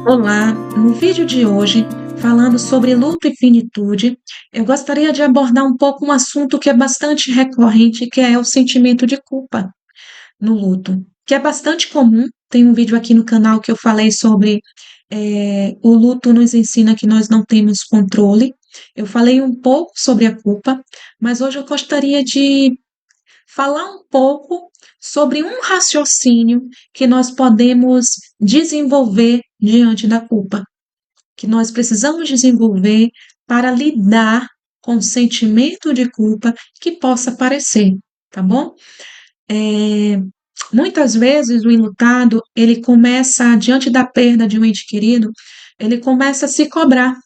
Olá, no vídeo de hoje, falando sobre luto e finitude, eu gostaria de abordar um pouco um assunto que é bastante recorrente, que é o sentimento de culpa no luto, que é bastante comum. Tem um vídeo aqui no canal que eu falei sobre o luto nos ensina que nós não temos controle. Eu falei um pouco sobre a culpa, mas hoje eu gostaria de falar um pouco sobre um raciocínio que nós podemos desenvolver diante da culpa, que nós precisamos desenvolver para lidar com o sentimento de culpa que possa aparecer, tá bom? É, Muitas vezes o enlutado, ele começa, diante da perda de um ente querido, ele começa a se cobrar. O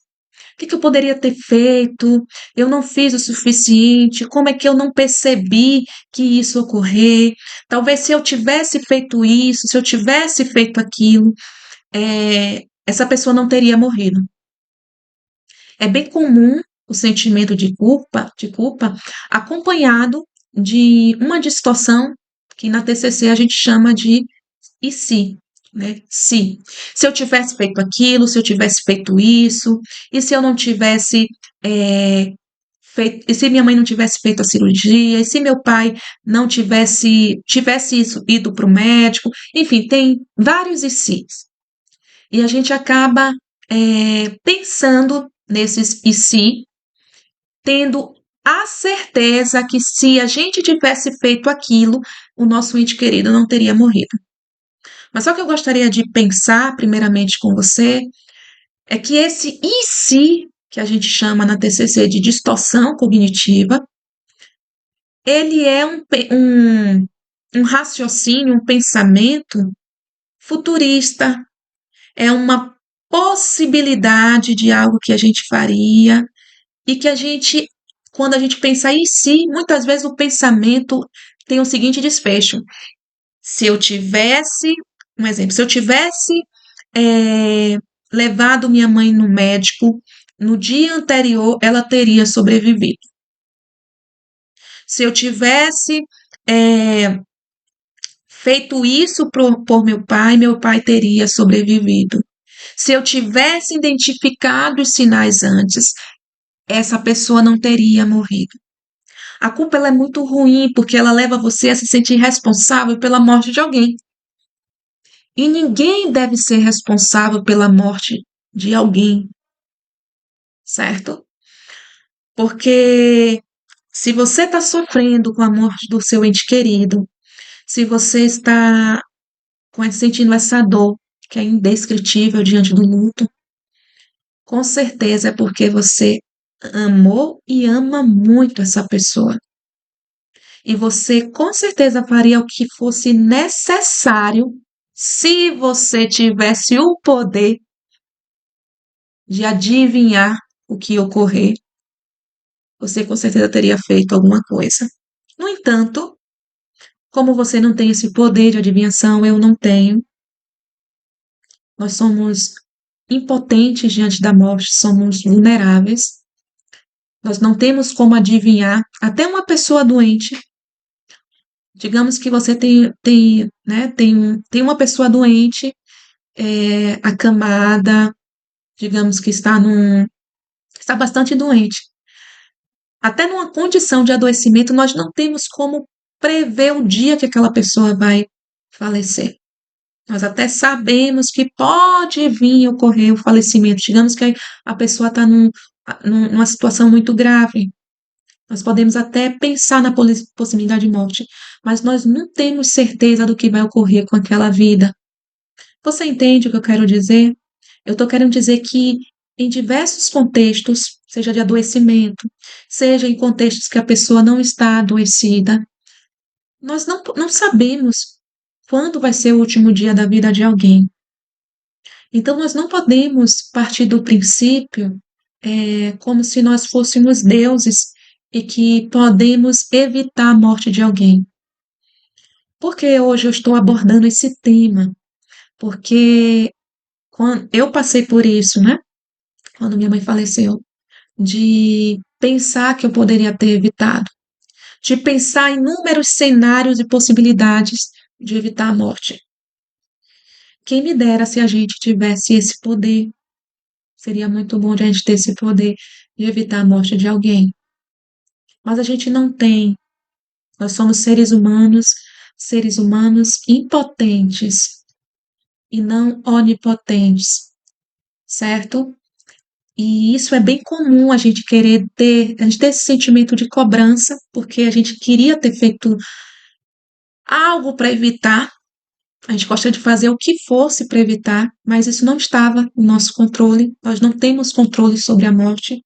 que eu poderia ter feito? Eu não fiz o suficiente. Como é que eu não percebi que isso ocorrer? Talvez se eu tivesse feito isso, se eu tivesse feito aquilo, essa pessoa não teria morrido. É bem comum o sentimento de culpa, acompanhado de uma distorção que na TCC a gente chama de e se, né? Se eu tivesse feito aquilo, se eu tivesse feito isso, e se eu não tivesse feito, e se minha mãe não tivesse feito a cirurgia, e se meu pai não tivesse isso, ido para o médico, enfim, tem vários e se. E a gente acaba pensando nesses e se, tendo a certeza que se a gente tivesse feito aquilo, o nosso ente querido não teria morrido. Mas só que eu gostaria de pensar, primeiramente, com você, é que esse e se, que a gente chama na TCC de distorção cognitiva, ele é um raciocínio, um pensamento futurista, é uma possibilidade de algo que a gente faria e que a gente, quando a gente pensa em si, muitas vezes o pensamento tem o seguinte desfecho: se eu tivesse, um exemplo, se eu tivesse é, levado minha mãe no médico no dia anterior, ela teria sobrevivido. Se eu tivesse feito isso por meu pai teria sobrevivido. Se eu tivesse identificado os sinais antes, essa pessoa não teria morrido. A culpa ela é muito ruim porque ela leva você a se sentir responsável pela morte de alguém. E ninguém deve ser responsável pela morte de alguém, certo? Porque se você está sofrendo com a morte do seu ente querido, se você está sentindo essa dor que é indescritível diante do luto, com certeza é porque você amou e ama muito essa pessoa. E você com certeza faria o que fosse necessário se você tivesse o poder de adivinhar o que ia ocorrer. Você com certeza teria feito alguma coisa. No entanto, como você não tem esse poder de adivinhação, eu não tenho. Nós somos impotentes diante da morte, somos vulneráveis. Nós não temos como adivinhar até uma pessoa doente. Digamos que você tem uma pessoa doente, acamada, digamos que está bastante doente. Até numa condição de adoecimento, nós não temos como prever o dia que aquela pessoa vai falecer. Nós até sabemos que pode vir a ocorrer o falecimento. Digamos que a pessoa está numa situação muito grave. Nós podemos até pensar na possibilidade de morte, mas nós não temos certeza do que vai ocorrer com aquela vida. Você entende o que eu quero dizer? Eu estou querendo dizer que em diversos contextos, seja de adoecimento, seja em contextos que a pessoa não está adoecida, nós não sabemos quando vai ser o último dia da vida de alguém. Então, nós não podemos partir do princípio como se nós fôssemos deuses e que podemos evitar a morte de alguém. Por que hoje eu estou abordando esse tema? Porque quando eu passei por isso, né? Quando minha mãe faleceu, de pensar que eu poderia ter evitado, de pensar em inúmeros cenários e possibilidades de evitar a morte. Quem me dera se a gente tivesse esse poder. Seria muito bom de a gente ter esse poder de evitar a morte de alguém. Mas a gente não tem. Nós somos seres humanos impotentes e não onipotentes, certo? E isso é bem comum a gente ter esse sentimento de cobrança, porque a gente queria ter feito algo para evitar, a gente gosta de fazer o que fosse para evitar, mas isso não estava no nosso controle, nós não temos controle sobre a morte.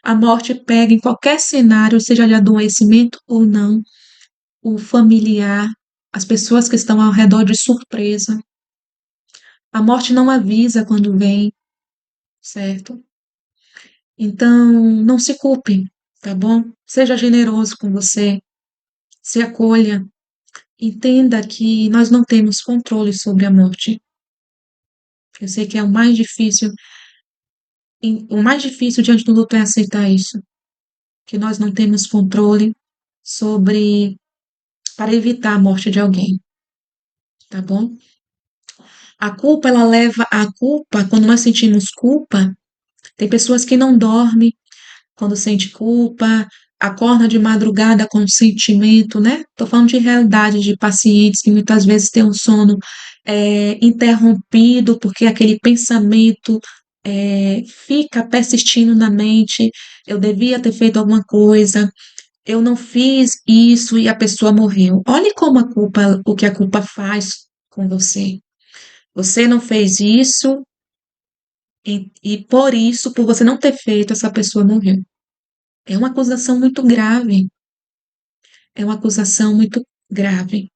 A morte pega em qualquer cenário, seja de adoecimento ou não, o familiar, as pessoas que estão ao redor de surpresa. A morte não avisa quando vem, certo? Então, não se culpe, tá bom? Seja generoso com você, se acolha, entenda que nós não temos controle sobre a morte. Eu sei que é o mais difícil diante do luto é aceitar isso, que nós não temos controle sobre para evitar a morte de alguém, tá bom? A culpa, quando nós sentimos culpa, tem pessoas que não dormem quando sente culpa, acorda de madrugada com sentimento, né? Tô falando de realidade de pacientes que muitas vezes têm um sono interrompido porque aquele pensamento fica persistindo na mente. Eu devia ter feito alguma coisa, eu não fiz isso e a pessoa morreu. Olhe como o que a culpa faz com você. Você não fez isso e por isso, por você não ter feito, essa pessoa morreu. É uma acusação muito grave. É uma acusação muito grave,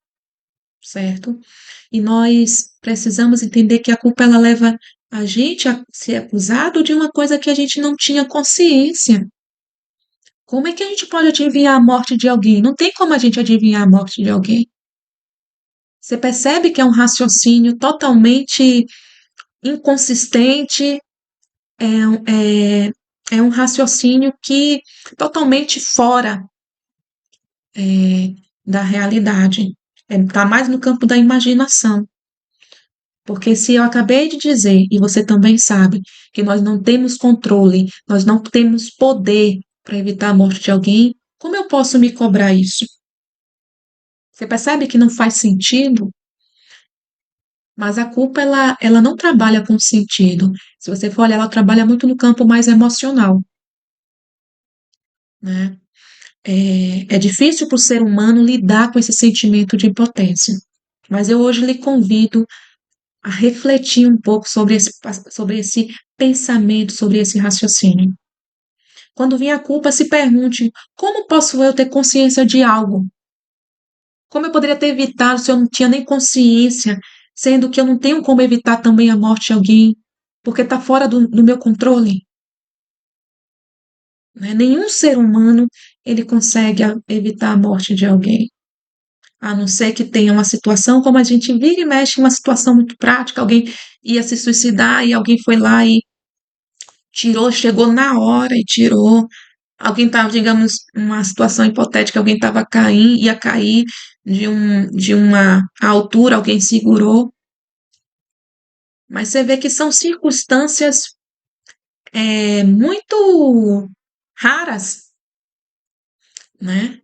certo? E nós precisamos entender que a culpa ela leva a gente a ser acusado de uma coisa que a gente não tinha consciência. Como é que a gente pode adivinhar a morte de alguém? Não tem como a gente adivinhar a morte de alguém. Você percebe que é um raciocínio totalmente inconsistente, é um raciocínio que totalmente fora da realidade. Está mais no campo da imaginação. Porque se eu acabei de dizer, e você também sabe, que nós não temos controle, nós não temos poder para evitar a morte de alguém, como eu posso me cobrar isso? Você percebe que não faz sentido? Mas a culpa, ela não trabalha com sentido. Se você for olhar, ela trabalha muito no campo mais emocional, né? É difícil para o ser humano lidar com esse sentimento de impotência. Mas eu hoje lhe convido a refletir um pouco sobre esse pensamento, sobre esse raciocínio. Quando vem a culpa, se pergunte: como posso eu ter consciência de algo? Como eu poderia ter evitado se eu não tinha nem consciência, sendo que eu não tenho como evitar também a morte de alguém, porque está fora do meu controle? Né? Nenhum ser humano ele consegue evitar a morte de alguém. A não ser que tenha uma situação, como a gente vira e mexe, uma situação muito prática, alguém ia se suicidar e alguém foi lá e tirou, chegou na hora e tirou. Alguém estava, digamos, uma situação hipotética, alguém estava caindo, ia cair de uma altura, alguém segurou. Mas você vê que são circunstâncias muito raras, né?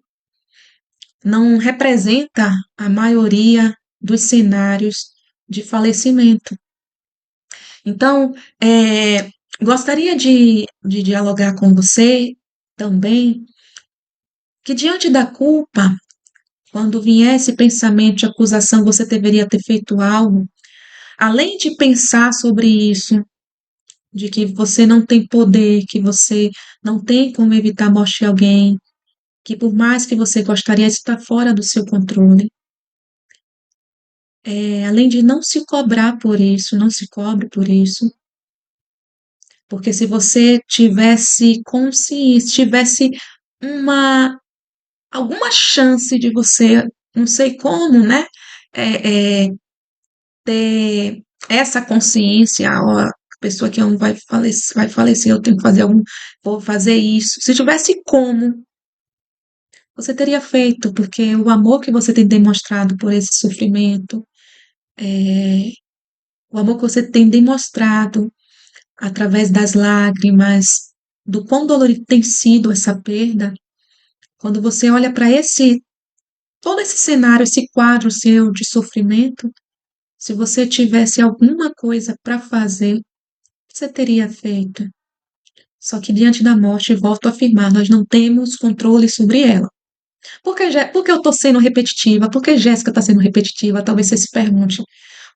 Não representa a maioria dos cenários de falecimento. Então, gostaria de dialogar com você também que diante da culpa, quando vier esse pensamento de acusação, você deveria ter feito algo, além de pensar sobre isso, de que você não tem poder, que você não tem como evitar a morte de alguém, que por mais que você gostaria, isso está fora do seu controle. Além de não se cobrar por isso, não se cobre por isso, porque se você tivesse consciência, tivesse uma alguma chance de você, não sei como, né? É, é, ter essa consciência, ó, a pessoa que não vai falecer, eu tenho que fazer vou fazer isso. Se tivesse como, você teria feito, porque o amor que você tem demonstrado por esse sofrimento, o amor que você tem demonstrado através das lágrimas, do quão dolorido tem sido essa perda, quando você olha para todo esse cenário, esse quadro seu de sofrimento, se você tivesse alguma coisa para fazer, você teria feito. Só que diante da morte, volto a afirmar, nós não temos controle sobre ela. Por que eu estou sendo repetitiva? Por que Jéssica está sendo repetitiva? Talvez você se pergunte.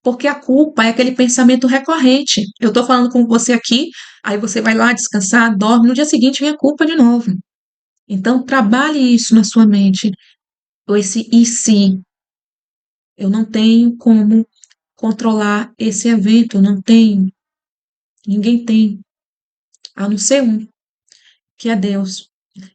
Porque a culpa é aquele pensamento recorrente. Eu estou falando com você aqui, aí você vai lá descansar, dorme, no dia seguinte vem a culpa de novo. Então, trabalhe isso na sua mente. Ou esse e se. Eu não tenho como controlar esse evento, eu não tenho. Ninguém tem, a não ser um, que é Deus.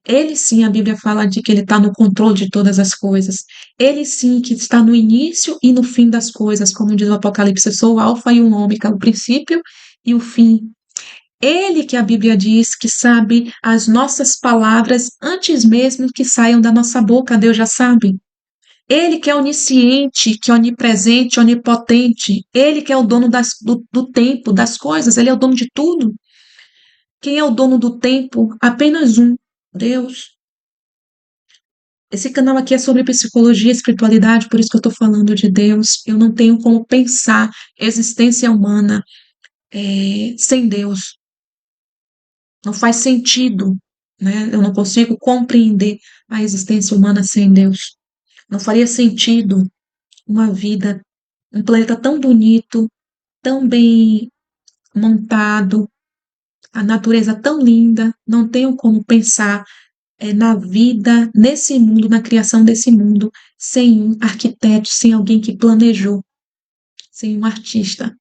Ele sim, a Bíblia fala de que ele está no controle de todas as coisas. Ele sim que está no início e no fim das coisas, como diz o Apocalipse, eu sou o alfa e o ômega, o princípio e o fim. Ele que a Bíblia diz que sabe as nossas palavras antes mesmo que saiam da nossa boca, Deus já sabe. Ele que é onisciente, que é onipresente, onipotente. Ele que é o dono do tempo, das coisas, ele é o dono de tudo. Quem é o dono do tempo? Apenas um, Deus. Esse canal aqui é sobre psicologia e espiritualidade, por isso que eu estou falando de Deus. Eu não tenho como pensar existência humana sem Deus. Não faz sentido, né? Eu não consigo compreender a existência humana sem Deus. Não faria sentido uma vida, um planeta tão bonito, tão bem montado, a natureza tão linda. Não tenho como pensar na vida, nesse mundo, na criação desse mundo, sem um arquiteto, sem alguém que planejou, sem um artista.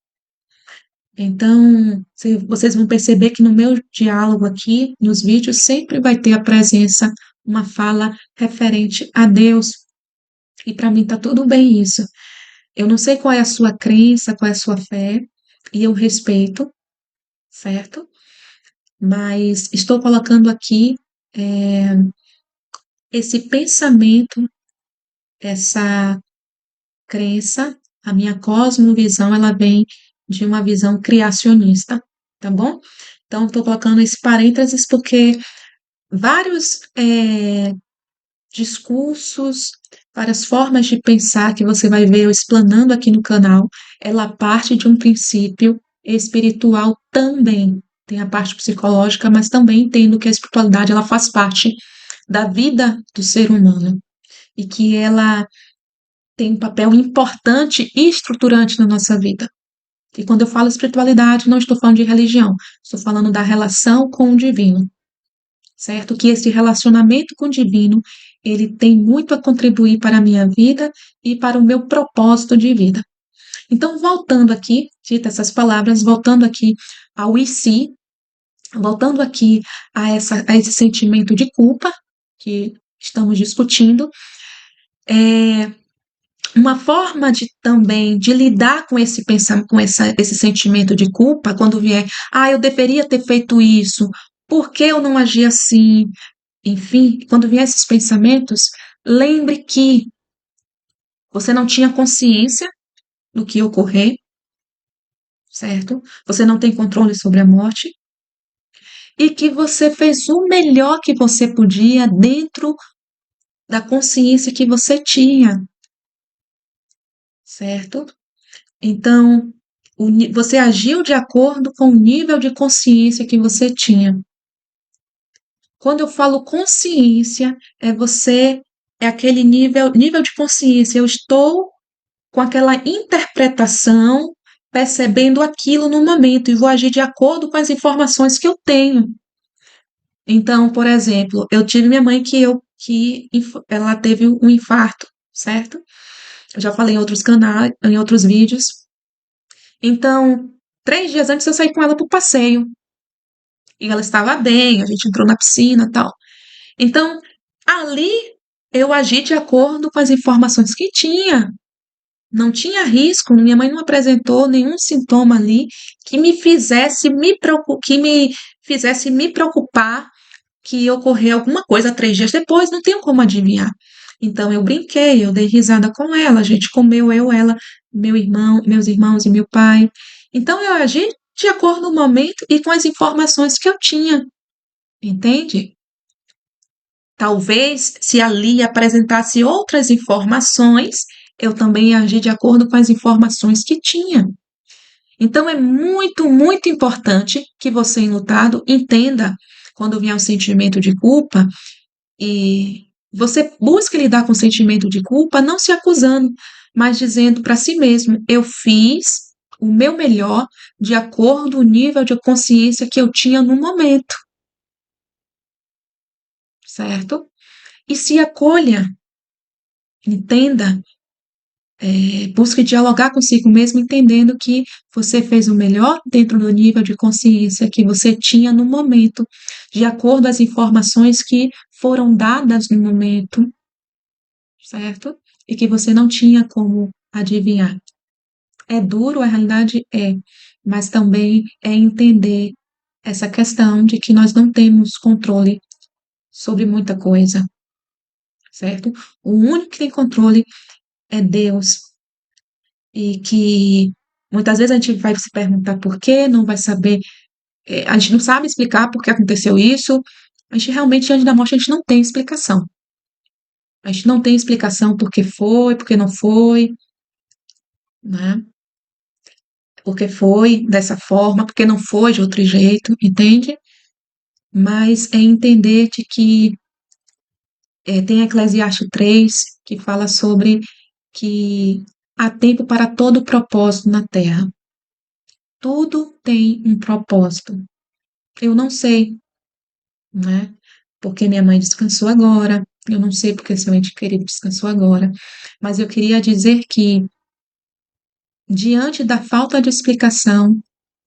Então, vocês vão perceber que no meu diálogo aqui, nos vídeos, sempre vai ter a presença, uma fala referente a Deus. E para mim tá tudo bem isso. Eu não sei qual é a sua crença, qual é a sua fé, e eu respeito, certo? Mas estou colocando aqui esse pensamento, essa crença, a minha cosmovisão, ela vem de uma visão criacionista, tá bom? Então, estou colocando esse parênteses porque vários discursos, várias formas de pensar que você vai ver eu explanando aqui no canal, ela parte de um princípio espiritual também. Tem a parte psicológica, mas também entendo que a espiritualidade ela faz parte da vida do ser humano e que ela tem um papel importante e estruturante na nossa vida. E quando eu falo espiritualidade, não estou falando de religião, estou falando da relação com o divino, certo? Que esse relacionamento com o divino, ele tem muito a contribuir para a minha vida e para o meu propósito de vida. Então, voltando aqui, dita essas palavras, voltando aqui ao e se, voltando aqui a esse sentimento de culpa que estamos discutindo, uma forma de também de lidar com esse pensamento, esse sentimento de culpa quando vier, eu deveria ter feito isso, por que eu não agi assim? Enfim, quando vier esses pensamentos, lembre que você não tinha consciência do que ia ocorrer, certo? Você não tem controle sobre a morte e que você fez o melhor que você podia dentro da consciência que você tinha, certo? Então, você agiu de acordo com o nível de consciência que você tinha. Quando eu falo consciência, é aquele nível de consciência. Eu estou com aquela interpretação, percebendo aquilo no momento e vou agir de acordo com as informações que eu tenho. Então, por exemplo, eu tive minha mãe que ela teve um infarto, certo? Eu já falei em outros canais, em outros vídeos. Então, 3 dias antes eu saí com ela para o passeio. E ela estava bem, a gente entrou na piscina e tal. Então, ali eu agi de acordo com as informações que tinha. Não tinha risco, minha mãe não apresentou nenhum sintoma ali que me fizesse me preocupar que ia ocorrer alguma coisa 3 dias depois, não tenho como adivinhar. Então eu brinquei, eu dei risada com ela, a gente comeu, eu, ela, meus irmãos e meu pai. Então eu agi de acordo com o momento e com as informações que eu tinha, entende? Talvez, se ali apresentasse outras informações, eu também agi de acordo com as informações que tinha. Então é muito, muito importante que você, enlutado, entenda quando vier um sentimento de culpa e você busque lidar com o sentimento de culpa não se acusando, mas dizendo para si mesmo: eu fiz o meu melhor de acordo com o nível de consciência que eu tinha no momento, certo? E se acolha, entenda, busque dialogar consigo mesmo, entendendo que você fez o melhor dentro do nível de consciência que você tinha no momento, de acordo com as informações que foram dadas no momento, certo? E que você não tinha como adivinhar. É duro, a realidade é, mas também é entender essa questão de que nós não temos controle sobre muita coisa, certo? O único que tem controle é Deus, e que muitas vezes a gente vai se perguntar por quê, não vai saber, a gente não sabe explicar por que aconteceu isso, a gente realmente, diante da morte, a gente não tem explicação. A gente não tem explicação por que foi, por que não foi, né? Porque foi dessa forma, porque não foi de outro jeito, entende? Mas é entender de que tem Eclesiastes 3 que fala sobre que há tempo para todo propósito na terra. Tudo tem um propósito. Eu não sei, né? Porque minha mãe descansou agora, eu não sei porque seu ente querido descansou agora, mas eu queria dizer que, diante da falta de explicação,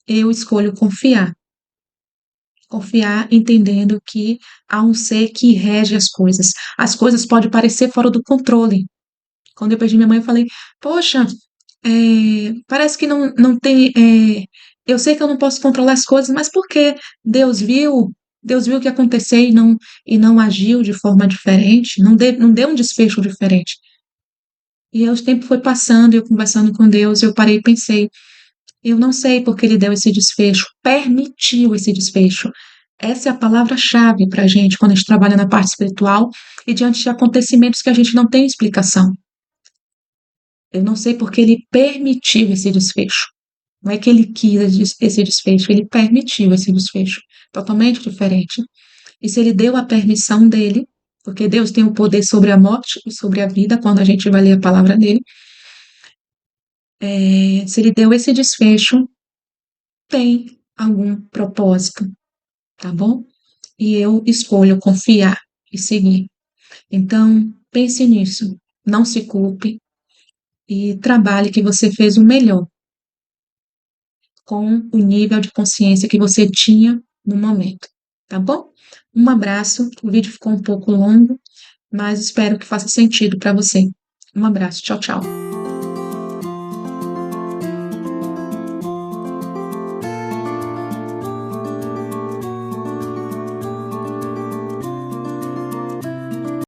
eu escolho confiar. Confiar entendendo que há um ser que rege as coisas. As coisas podem parecer fora do controle. Quando eu perdi minha mãe, eu falei: poxa, parece que não tem. Eu sei que eu não posso controlar as coisas, mas por que Deus viu? Deus viu o que aconteceu e não agiu de forma diferente, não deu um desfecho diferente. E aí o tempo foi passando, eu conversando com Deus, eu parei e pensei: eu não sei por que ele deu esse desfecho, permitiu esse desfecho. Essa é a palavra-chave para a gente quando a gente trabalha na parte espiritual e diante de acontecimentos que a gente não tem explicação. Eu não sei porque ele permitiu esse desfecho. Não é que ele quis esse desfecho, ele permitiu esse desfecho. Totalmente diferente. E se ele deu a permissão dele, porque Deus tem o poder sobre a morte e sobre a vida, quando a gente vai ler a palavra dele, se ele deu esse desfecho, tem algum propósito, tá bom? E eu escolho confiar e seguir. Então, pense nisso. Não se culpe e trabalhe que você fez o melhor com o nível de consciência que você tinha no momento, tá bom? Um abraço. O vídeo ficou um pouco longo, mas espero que faça sentido para você. Um abraço. Tchau, tchau.